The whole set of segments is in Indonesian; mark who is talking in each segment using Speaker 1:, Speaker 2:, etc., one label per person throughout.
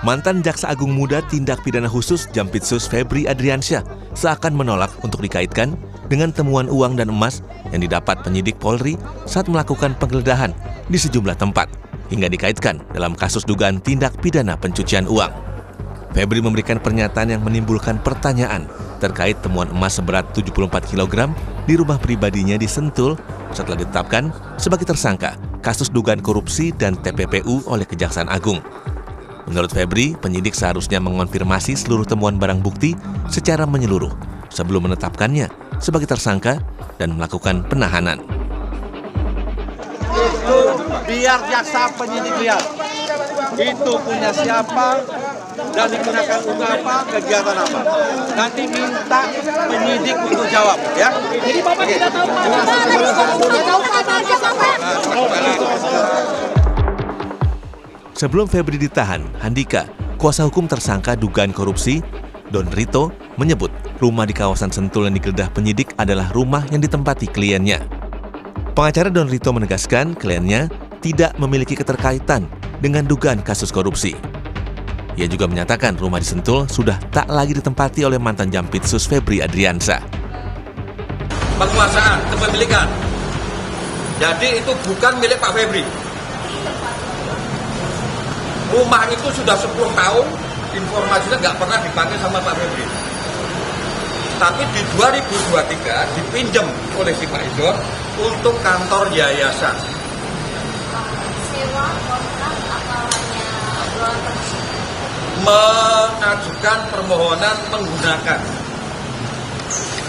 Speaker 1: Mantan Jaksa Agung Muda Tindak Pidana Khusus Jampitsus Febri Adriansyah seakan menolak untuk dikaitkan dengan temuan uang dan emas yang didapat penyidik Polri saat melakukan penggeledahan di sejumlah tempat, hingga dikaitkan dalam kasus dugaan tindak pidana pencucian uang. Febri memberikan pernyataan yang menimbulkan pertanyaan terkait temuan emas seberat 74 kg di rumah pribadinya di Sentul setelah ditetapkan sebagai tersangka kasus dugaan korupsi dan TPPU oleh Kejaksaan Agung. Menurut Febri, penyidik seharusnya mengonfirmasi seluruh temuan barang bukti secara menyeluruh sebelum menetapkannya sebagai tersangka dan melakukan penahanan.
Speaker 2: Itu biar jaksa penyidik lihat itu punya siapa dan digunakan untuk apa, kegiatan apa. Nanti minta penyidik untuk jawab, ya.
Speaker 3: Jadi Bapak tidak tahu
Speaker 1: Sebelum Febri ditahan, Handika, kuasa hukum tersangka dugaan korupsi, Don Rito, menyebut rumah di kawasan Sentul yang digeledah penyidik adalah rumah yang ditempati kliennya. Pengacara Don Rito menegaskan kliennya tidak memiliki keterkaitan dengan dugaan kasus korupsi. Ia juga menyatakan rumah di Sentul sudah tak lagi ditempati oleh mantan Jampitsus Febri Adriansyah.
Speaker 2: Penguasaan, kepemilikan. Jadi itu bukan milik Pak Febri. Rumah itu sudah 10 tahun, informasinya nggak pernah dipakai sama Pak Febri. Tapi di 2023 dipinjam oleh si Pak Izor untuk kantor yayasan.
Speaker 3: sewa kontrak atau hanya jual terus?
Speaker 2: Mengajukan permohonan menggunakan.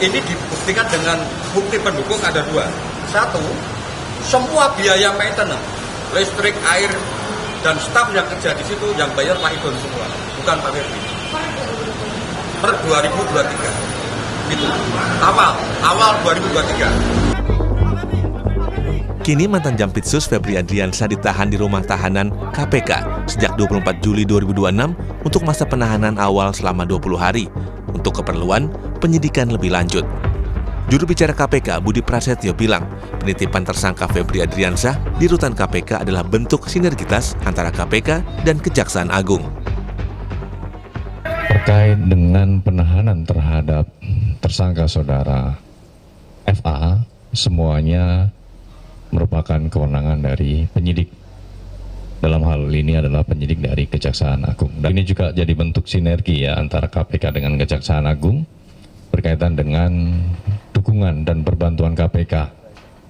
Speaker 2: Ini dibuktikan dengan bukti pendukung ada 2. 1, semua biaya maintenance, listrik, air, dan staf yang kerja di situ yang bayar Pak Idon semua, bukan Pak Febri. Per 2023. Itu awal 2023.
Speaker 1: Kini mantan Jampitsus Febri Adriansyah ditahan di rumah tahanan KPK sejak 24 Juli 2026 untuk masa penahanan awal selama 20 hari untuk keperluan penyidikan lebih lanjut. Juru bicara KPK Budi Prasetyo bilang, penitipan tersangka Febri Adriansyah di rutan KPK adalah bentuk sinergitas antara KPK dan Kejaksaan Agung.
Speaker 4: Terkait dengan penahanan terhadap tersangka saudara FA, semuanya merupakan kewenangan dari penyidik. Dalam hal ini adalah penyidik dari Kejaksaan Agung. Dan ini juga jadi bentuk sinergi ya antara KPK dengan Kejaksaan Agung berkaitan dengan dukungan dan perbantuan KPK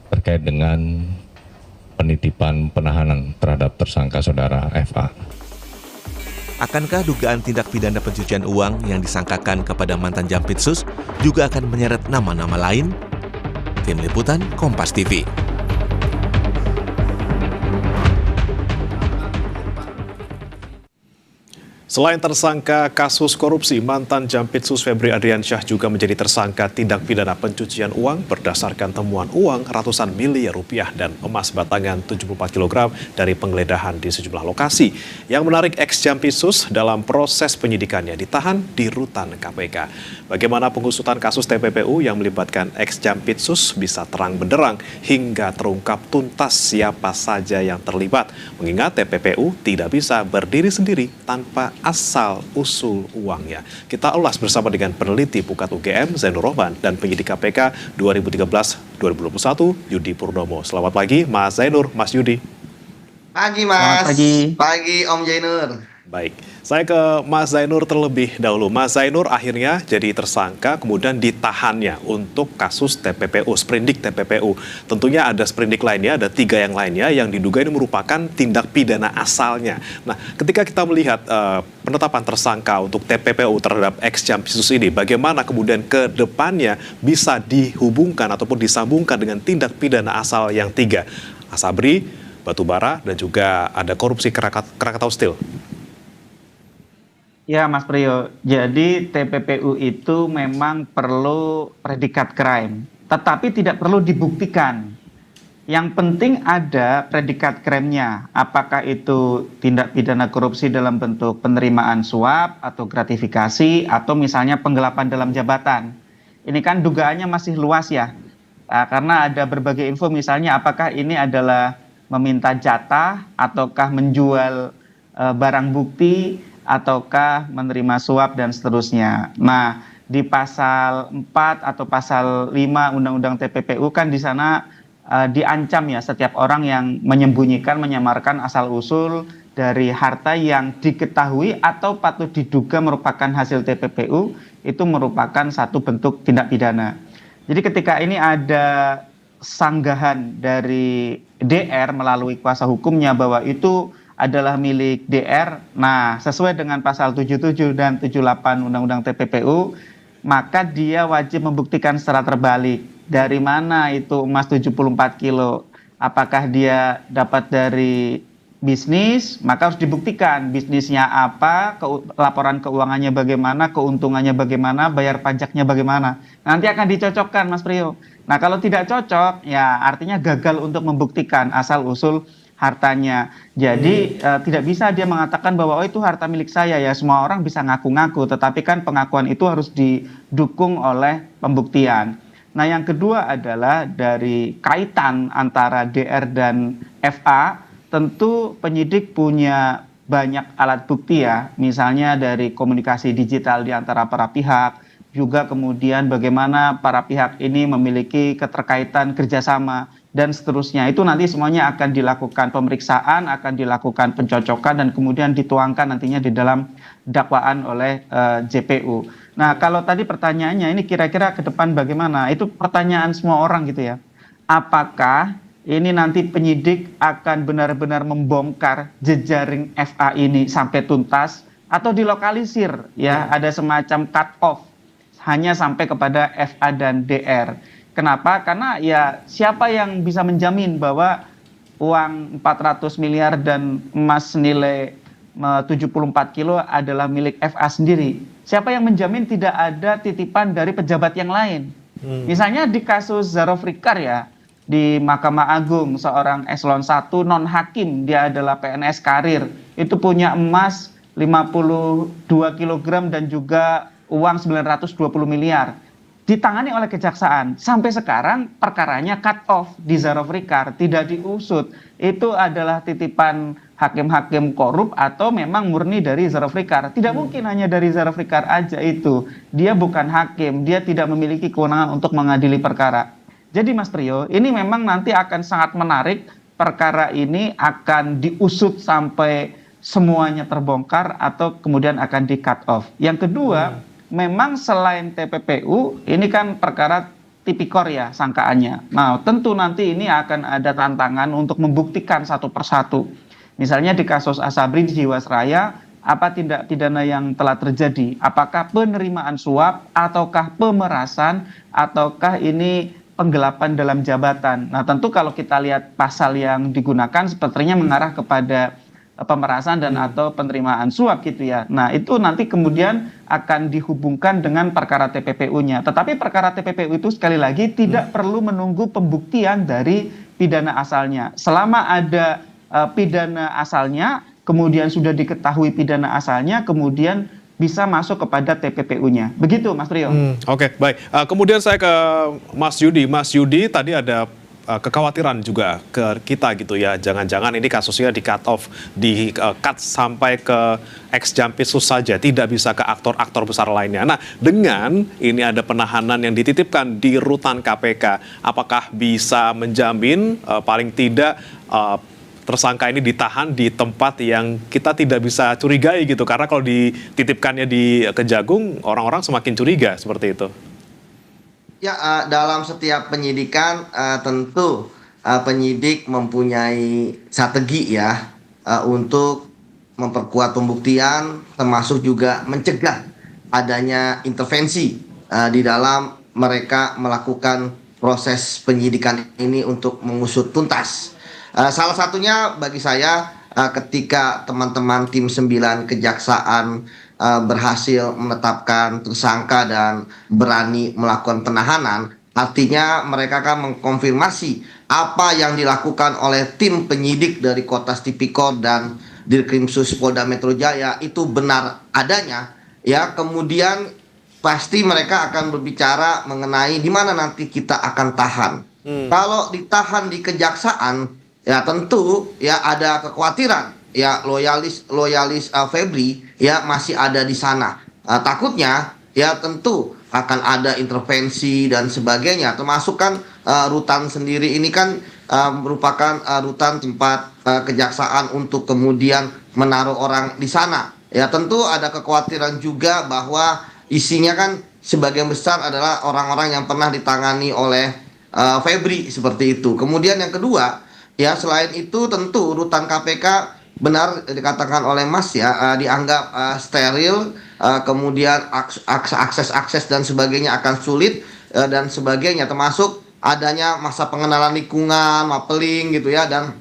Speaker 4: terkait dengan penitipan penahanan terhadap tersangka saudara FA.
Speaker 1: Akankah dugaan tindak pidana pencucian uang yang disangkakan kepada mantan Jampitsus juga akan menyeret nama-nama lain? Tim Liputan Kompas TV.
Speaker 5: Selain tersangka kasus korupsi, mantan Jampitsus Febri Adriansyah juga menjadi tersangka tindak pidana pencucian uang berdasarkan temuan uang ratusan miliar rupiah dan emas batangan 74 kg dari penggeledahan di sejumlah lokasi. Yang menarik, ex-Jampitsus dalam proses penyidikannya ditahan di rutan KPK. Bagaimana pengusutan kasus TPPU yang melibatkan ex-Jampitsus bisa terang benderang hingga terungkap tuntas siapa saja yang terlibat. Mengingat TPPU tidak bisa berdiri sendiri tanpa asal usul uangnya. Kita ulas bersama dengan peneliti Pukat UGM Zainur Rohman dan penyidik KPK 2013-2021 Yudi Purnomo. Selamat pagi Mas Zainur, Mas Yudi.
Speaker 6: Pagi Mas.
Speaker 7: Selamat pagi.
Speaker 6: Pagi Om Zainur.
Speaker 5: Baik, saya ke Mas Zainur terlebih dahulu. Mas Zainur akhirnya jadi tersangka, kemudian ditahannya untuk kasus TPPU, sprindik TPPU. Tentunya ada sprindik lainnya, ada 3 yang lainnya yang diduga ini merupakan tindak pidana asalnya. Nah, ketika kita melihat penetapan tersangka untuk TPPU terhadap ex-Jampitsus ini, bagaimana kemudian ke depannya bisa dihubungkan ataupun disambungkan dengan tindak pidana asal yang 3? Asabri, batubara, dan juga ada korupsi Krakatau Steel.
Speaker 7: Ya Mas Priyo, jadi TPPU itu memang perlu predikat crime, tetapi tidak perlu dibuktikan. Yang penting ada predikat crime-nya, apakah itu tindak pidana korupsi dalam bentuk penerimaan suap atau gratifikasi atau misalnya penggelapan dalam jabatan. Ini kan dugaannya masih luas ya, karena ada berbagai info misalnya apakah ini adalah meminta jatah ataukah menjual barang bukti ataukah menerima suap dan seterusnya. Nah, di pasal 4 atau pasal 5 Undang-Undang TPPU kan di sana diancam ya setiap orang yang menyembunyikan, menyamarkan asal-usul dari harta yang diketahui atau patut diduga merupakan hasil TPPU, itu merupakan satu bentuk tindak pidana. Jadi ketika ini ada sanggahan dari DR melalui kuasa hukumnya bahwa itu adalah milik DR, nah sesuai dengan pasal 77 dan 78 Undang-Undang TPPU, maka dia wajib membuktikan secara terbalik. Dari mana itu emas 74 kilo? Apakah dia dapat dari bisnis? Maka harus dibuktikan bisnisnya apa, laporan keuangannya bagaimana, keuntungannya bagaimana, bayar pajaknya bagaimana. Nanti akan dicocokkan, Mas Priyo. Nah, kalau tidak cocok, ya artinya gagal untuk membuktikan asal-usul hartanya. Jadi tidak bisa dia mengatakan bahwa oh itu harta milik saya ya. Semua orang bisa ngaku-ngaku, tetapi kan pengakuan itu harus didukung oleh pembuktian. Nah, yang kedua adalah dari kaitan antara DR dan FA, tentu penyidik punya banyak alat bukti ya, misalnya dari komunikasi digital di antara para pihak, juga kemudian bagaimana para pihak ini memiliki keterkaitan kerjasama, dan seterusnya. Itu nanti semuanya akan dilakukan pemeriksaan, akan dilakukan pencocokan, dan kemudian dituangkan nantinya di dalam dakwaan oleh JPU. Nah, kalau tadi pertanyaannya ini kira-kira ke depan bagaimana? Itu pertanyaan semua orang gitu ya. Apakah ini nanti penyidik akan benar-benar membongkar jejaring FA ini sampai tuntas, atau dilokalisir ya, ada semacam cut off hanya sampai kepada FA dan DR. Kenapa? Karena ya siapa yang bisa menjamin bahwa uang 400 miliar dan emas senilai 74 kilo adalah milik FA sendiri? Siapa yang menjamin tidak ada titipan dari pejabat yang lain? Misalnya di kasus Zarofrikar ya, di Mahkamah Agung, seorang eselon 1 non hakim, dia adalah PNS karir, itu punya emas 52 kg dan juga uang 920 miliar. Ditangani oleh kejaksaan. Sampai sekarang perkaranya cut off di Zarofrikar, tidak diusut. Itu adalah titipan hakim-hakim korup atau memang murni dari Zarofrikar? Tidak mungkin hanya dari Zarofrikar aja itu. Dia bukan hakim, dia tidak memiliki kewenangan untuk mengadili perkara. Jadi Mas Priyo, ini memang nanti akan sangat menarik, perkara ini akan diusut sampai semuanya terbongkar atau kemudian akan di cut off. Yang kedua, memang selain TPPU, ini kan perkara tipikor ya sangkaannya. Nah, tentu nanti ini akan ada tantangan untuk membuktikan satu persatu. Misalnya di kasus Asabri di Jiwasraya, apa tindak pidana yang telah terjadi? Apakah penerimaan suap, ataukah pemerasan, ataukah ini penggelapan dalam jabatan? Nah, tentu kalau kita lihat pasal yang digunakan sepertinya mengarah kepada pemerasan dan atau penerimaan suap gitu ya. Nah, itu nanti kemudian akan dihubungkan dengan perkara TPPU-nya. Tetapi perkara TPPU itu sekali lagi tidak perlu menunggu pembuktian dari pidana asalnya. Selama ada pidana asalnya, kemudian sudah diketahui pidana asalnya, kemudian bisa masuk kepada TPPU-nya. Begitu, Mas Priyo.
Speaker 5: Oke, baik. Kemudian saya ke Mas Yudi. Mas Yudi, tadi ada kekhawatiran juga ke kita gitu ya, jangan-jangan ini kasusnya di cut off, di cut sampai ke ex-Jampitsus saja, tidak bisa ke aktor-aktor besar lainnya. Nah, dengan ini ada penahanan yang dititipkan di rutan KPK, apakah bisa menjamin paling tidak tersangka ini ditahan di tempat yang kita tidak bisa curigai gitu, karena kalau dititipkannya di Kejagung, orang-orang semakin curiga seperti itu.
Speaker 6: Ya, dalam setiap penyidikan tentu penyidik mempunyai strategi ya untuk memperkuat pembuktian, termasuk juga mencegah adanya intervensi di dalam mereka melakukan proses penyidikan ini untuk mengusut tuntas. Salah satunya bagi saya ketika teman-teman tim 9 Kejaksaan berhasil menetapkan tersangka dan berani melakukan penahanan, artinya mereka akan mengkonfirmasi apa yang dilakukan oleh tim penyidik dari Kotas Tipikor dan Dirkrimsus Polda Metro Jaya itu benar adanya ya. Kemudian pasti mereka akan berbicara mengenai di mana nanti kita akan tahan. Kalau ditahan di kejaksaan, ya tentu ya ada kekhawatiran ya loyalis Febri ya masih ada di sana. Takutnya ya tentu akan ada intervensi dan sebagainya, termasuk kan rutan sendiri ini kan merupakan rutan tempat kejaksaan untuk kemudian menaruh orang di sana. Ya tentu ada kekhawatiran juga bahwa isinya kan sebagian besar adalah orang-orang yang pernah ditangani oleh Febri seperti itu. Kemudian yang kedua, ya selain itu tentu rutan KPK benar dikatakan oleh Mas ya dianggap steril, kemudian akses dan sebagainya akan sulit dan sebagainya, termasuk adanya masa pengenalan lingkungan, mapeling gitu ya, dan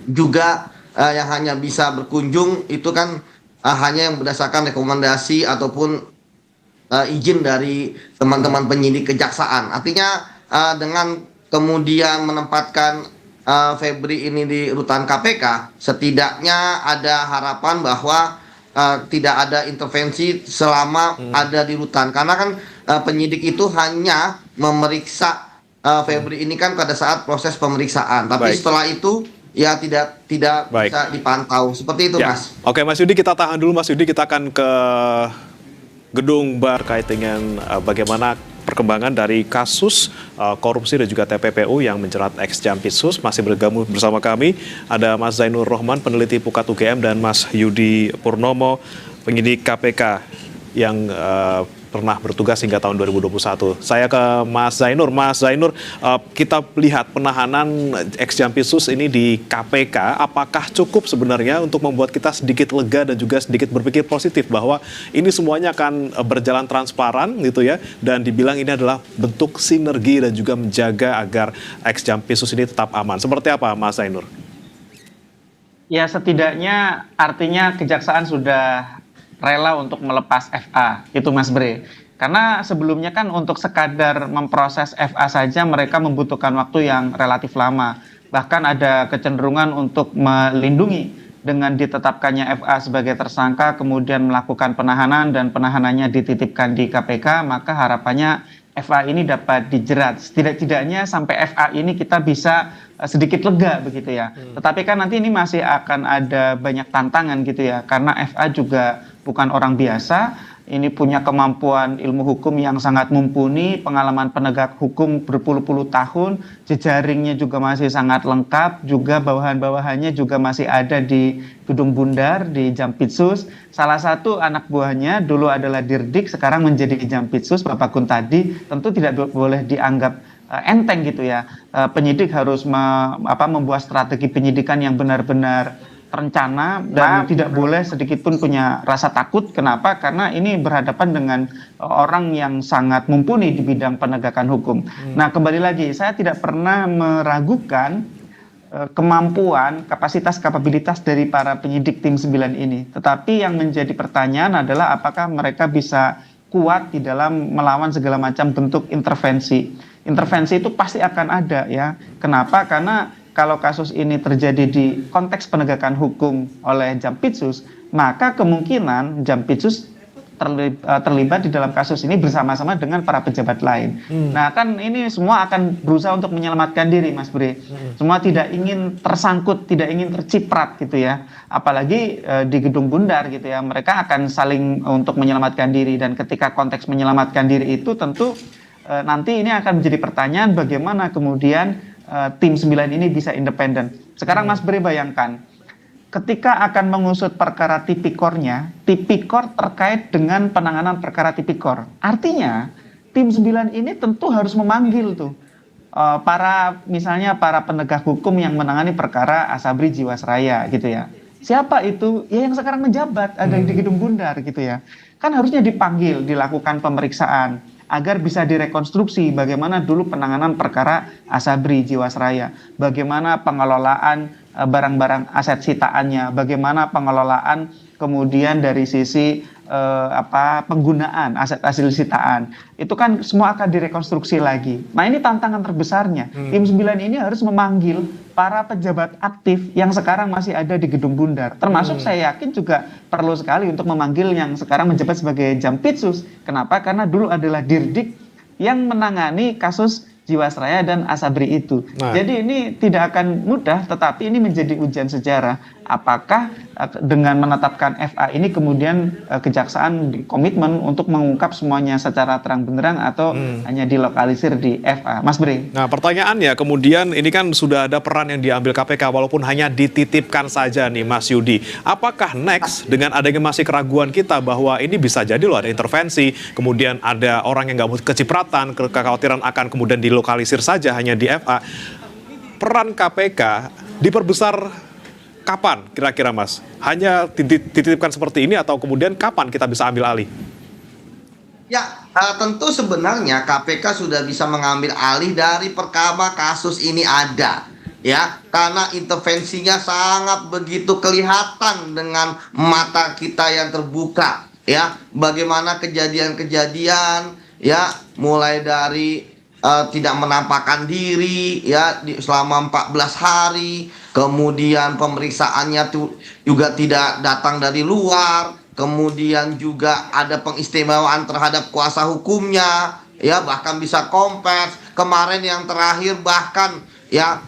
Speaker 6: juga yang hanya bisa berkunjung itu kan hanya yang berdasarkan rekomendasi ataupun izin dari teman-teman penyidik kejaksaan. Artinya dengan kemudian menempatkan Febri ini di rutan KPK, setidaknya ada harapan bahwa tidak ada intervensi selama ada di rutan. Karena kan penyidik itu hanya memeriksa Febri ini kan pada saat proses pemeriksaan. Tapi setelah itu ya tidak bisa dipantau. Seperti itu,
Speaker 5: ya.
Speaker 6: Mas.
Speaker 5: Oke, Mas Yudi, kita tahan dulu. Mas Yudi, kita akan ke gedung bar kait dengan bagaimana perkembangan dari kasus korupsi dan juga TPPU yang menjerat ex-Jampitsus. Masih bergabung bersama kami ada Mas Zainur Rohman, peneliti Pukat UGM, dan Mas Yudi Purnomo, penyidik KPK yang pernah bertugas hingga tahun 2021. Saya ke Mas Zainur. Mas Zainur, kita lihat penahanan ex-Jampitsus ini di KPK, apakah cukup sebenarnya untuk membuat kita sedikit lega dan juga sedikit berpikir positif bahwa ini semuanya akan berjalan transparan gitu ya, dan dibilang ini adalah bentuk sinergi dan juga menjaga agar ex-Jampitsus ini tetap aman. Seperti apa, Mas Zainur?
Speaker 7: Ya, setidaknya artinya kejaksaan sudah rela untuk melepas FA, itu Mas Bre. Karena sebelumnya kan untuk sekadar memproses FA saja mereka membutuhkan waktu yang relatif lama. Bahkan ada kecenderungan untuk melindungi dengan ditetapkannya FA sebagai tersangka, kemudian melakukan penahanan dan penahanannya dititipkan di KPK, maka harapannya FA ini dapat dijerat. Setidak-tidaknya sampai FA ini kita bisa sedikit lega begitu ya. Tetapi kan nanti ini masih akan ada banyak tantangan gitu ya. Karena FA juga bukan orang biasa, ini punya kemampuan ilmu hukum yang sangat mumpuni, pengalaman penegak hukum berpuluh-puluh tahun, jejaringnya juga masih sangat lengkap, juga bawahan-bawahannya juga masih ada di Gedung Bundar, di Jampitsus. Salah satu anak buahnya dulu adalah Dirdik, sekarang menjadi Jampitsus, Bapak Kuntadi, tentu tidak boleh dianggap enteng gitu ya. Penyidik harus membuat strategi penyidikan yang benar-benar rencana dan tidak boleh sedikit pun punya rasa takut. Kenapa? Karena ini berhadapan dengan orang yang sangat mumpuni di bidang penegakan hukum. Nah, kembali lagi, saya tidak pernah meragukan kemampuan, kapasitas dari para penyidik tim 9 ini. Tetapi yang menjadi pertanyaan adalah apakah mereka bisa kuat di dalam melawan segala macam bentuk intervensi. Intervensi itu pasti akan ada ya. Kenapa? Karena kalau kasus ini terjadi di konteks penegakan hukum oleh Jampitsus, maka kemungkinan Jampitsus terlibat di dalam kasus ini bersama-sama dengan para pejabat lain. Nah kan ini semua akan berusaha untuk menyelamatkan diri, Mas Bre. Semua tidak ingin tersangkut, tidak ingin terciprat gitu ya. Apalagi di Gedung Bundar gitu ya, mereka akan saling untuk menyelamatkan diri. Dan ketika konteks menyelamatkan diri itu tentu nanti ini akan menjadi pertanyaan bagaimana kemudian tim 9 ini bisa independen. Sekarang Mas Bre bayangkan, ketika akan mengusut perkara tipikornya, tipikor terkait dengan penanganan perkara tipikor. Artinya, tim 9 ini tentu harus memanggil tuh misalnya para penegak hukum yang menangani perkara Asabri Jiwasraya gitu ya. Siapa itu? Ya yang sekarang menjabat ada di Gedung Bundar gitu ya. Kan harusnya dipanggil, dilakukan pemeriksaan agar bisa direkonstruksi bagaimana dulu penanganan perkara Asabri Jiwasraya, bagaimana pengelolaan barang-barang aset sitaannya, bagaimana pengelolaan kemudian dari sisi penggunaan aset hasil sitaan. Itu kan semua akan direkonstruksi lagi. Nah, ini tantangan terbesarnya. Tim 9 ini harus memanggil para pejabat aktif yang sekarang masih ada di Gedung Bundar. Termasuk saya yakin juga perlu sekali untuk memanggil yang sekarang menjabat sebagai Jampitsus. Kenapa? Karena dulu adalah Dirdik yang menangani kasus Jiwasraya dan Asabri itu.
Speaker 5: Nah.
Speaker 7: Jadi ini tidak akan mudah, tetapi ini menjadi ujian sejarah. Apakah dengan menetapkan FA ini kemudian kejaksaan komitmen untuk mengungkap semuanya secara terang benderang atau hanya dilokalisir di FA? Mas Bre.
Speaker 5: Nah, pertanyaannya kemudian ini kan sudah ada peran yang diambil KPK walaupun hanya dititipkan saja nih Mas Yudi. Apakah next dengan adanya masih keraguan kita bahwa ini bisa jadi loh ada intervensi, kemudian ada orang yang nggak mau kecipratan, kekhawatiran akan kemudian dilokalisir saja hanya di FA. Peran KPK diperbesar kapan kira-kira Mas? Hanya dititipkan seperti ini atau kemudian kapan kita bisa ambil alih?
Speaker 6: Ya, tentu sebenarnya KPK sudah bisa mengambil alih dari perkara kasus ini ada. Ya, karena intervensinya sangat begitu kelihatan dengan mata kita yang terbuka. Ya, bagaimana kejadian-kejadian, ya, mulai dari tidak menampakkan diri ya selama 14 hari, kemudian pemeriksaannya juga tidak datang dari luar, kemudian juga ada pengistimewaan terhadap kuasa hukumnya ya, bahkan bisa kompens. Kemarin yang terakhir bahkan ya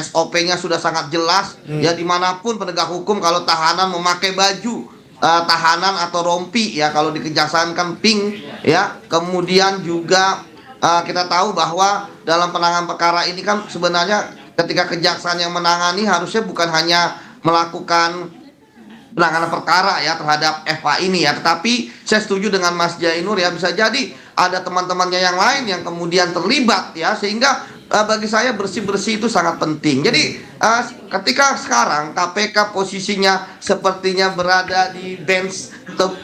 Speaker 6: SOP-nya sudah sangat jelas ya, dimanapun penegak hukum kalau tahanan memakai baju tahanan atau rompi ya, kalau di kejaksaan kan pink ya. Kemudian juga kita tahu bahwa dalam penanganan perkara ini kan sebenarnya ketika kejaksaan yang menangani harusnya bukan hanya melakukan penanganan perkara ya terhadap FA ini ya, tetapi saya setuju dengan Mas Jainur ya, bisa jadi ada teman-temannya yang lain yang kemudian terlibat ya, sehingga bagi saya bersih-bersih itu sangat penting. Jadi ketika sekarang KPK posisinya sepertinya berada di bench atau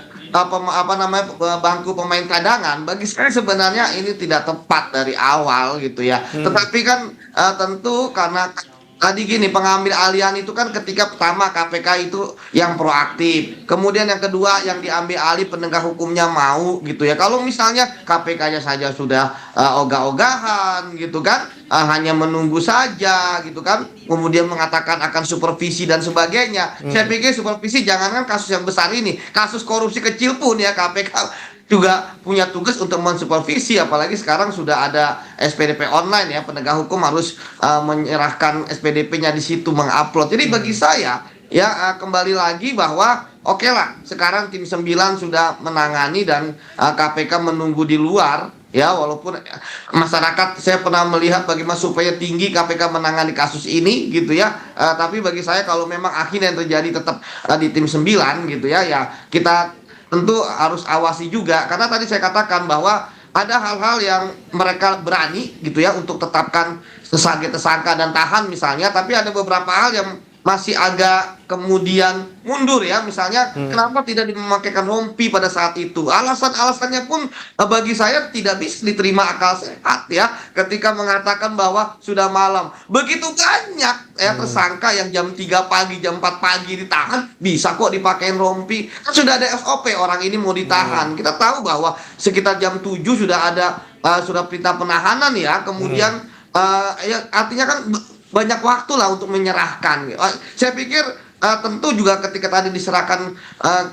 Speaker 6: bangku pemain cadangan, bagi saya sebenarnya ini tidak tepat dari awal gitu ya. Tetapi kan tentu karena tadi gini, pengambil alihan itu kan ketika pertama KPK itu yang proaktif, kemudian yang kedua yang diambil alih penegak hukumnya mau gitu ya. Kalau misalnya KPK-nya saja sudah ogah-ogahan gitu kan, hanya menunggu saja gitu kan, kemudian mengatakan akan supervisi dan sebagainya. Saya pikir supervisi jangankan kasus yang besar ini, kasus korupsi kecil pun ya KPK juga punya tugas untuk mensupervisi, apalagi sekarang sudah ada SPDP online ya, penegak hukum harus menyerahkan SPDP-nya di situ, mengupload. Jadi bagi saya ya kembali lagi bahwa oke lah, sekarang tim 9 sudah menangani dan KPK menunggu di luar ya, walaupun masyarakat saya pernah melihat bagaimana supaya tinggi KPK menangani kasus ini gitu ya, tapi bagi saya kalau memang akhirnya yang terjadi tetap di tim 9 gitu ya, ya kita tentu harus awasi juga, karena tadi saya katakan bahwa ada hal-hal yang mereka berani gitu ya untuk tetapkan sebagai tersangka dan tahan misalnya, tapi ada beberapa hal yang masih agak kemudian mundur ya, misalnya kenapa tidak dimakaikan rompi pada saat itu, alasannya pun bagi saya tidak bisa diterima akal sehat ya, ketika mengatakan bahwa sudah malam, begitu banyak ya tersangka yang jam 3 pagi, jam 4 pagi ditahan, bisa kok dipakein rompi, kan sudah ada SOP orang ini mau ditahan. Kita tahu bahwa sekitar jam 7 sudah ada sudah perintah penahanan ya, kemudian ya artinya kan banyak waktu lah untuk menyerahkan. Saya pikir tentu juga ketika tadi diserahkan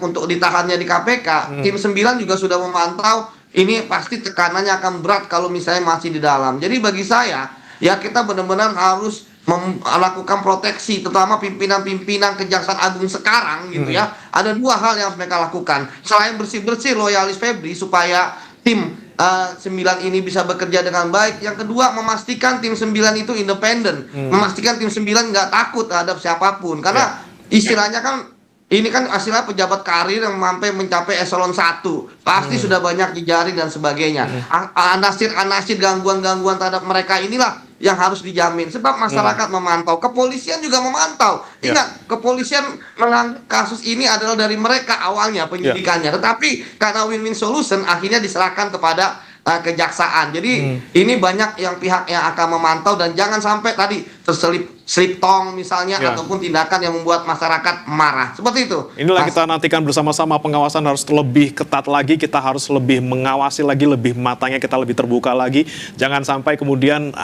Speaker 6: untuk ditahannya di KPK, tim 9 juga sudah memantau ini pasti tekanannya akan berat kalau misalnya masih di dalam. Jadi bagi saya ya kita benar-benar harus melakukan proteksi, terutama pimpinan-pimpinan Kejaksaan Agung sekarang gitu ya. Ada dua hal yang harus mereka lakukan selain bersih-bersih loyalis Febri supaya tim 9 ini bisa bekerja dengan baik. Yang kedua, memastikan tim 9 itu independen, memastikan tim 9 nggak takut terhadap siapapun, karena istilahnya kan ini kan hasilnya pejabat karir yang sampai mencapai eselon 1 pasti sudah banyak jejaring dan sebagainya. Anasir gangguan-gangguan terhadap mereka inilah yang harus dijamin, sebab masyarakat memantau, kepolisian juga memantau. Ingat, kepolisian menganggap kasus ini adalah dari mereka awalnya penyidikannya, tetapi karena win-win solution akhirnya diserahkan kepada kejaksaan. Jadi ini banyak yang pihak yang akan memantau, dan jangan sampai tadi terselip slip tong misalnya,
Speaker 5: Ya.
Speaker 6: ataupun tindakan yang membuat masyarakat marah. Seperti itu.
Speaker 5: Inilah
Speaker 6: Mas.
Speaker 5: kita nantikan bersama-sama, pengawasan harus lebih ketat lagi, kita harus lebih mengawasi lagi, lebih matanya kita lebih terbuka lagi. Jangan sampai kemudian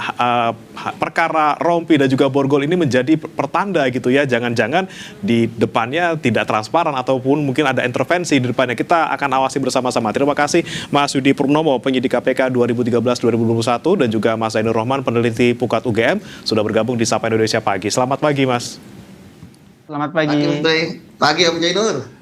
Speaker 5: perkara rompi dan juga borgol ini menjadi pertanda gitu ya. Jangan-jangan di depannya tidak transparan ataupun mungkin ada intervensi di depannya. Kita akan awasi bersama-sama. Terima kasih Mas Yudi Purnomo, penyidik KPK 2013-2021, dan juga Mas Zainur Rohman, peneliti Pukat UGM, sudah bergabung di Sapa Indonesia Pagi. Selamat pagi, Mas.
Speaker 7: Selamat
Speaker 6: Pagi,
Speaker 7: pagi.
Speaker 6: Pagi Om Jainur.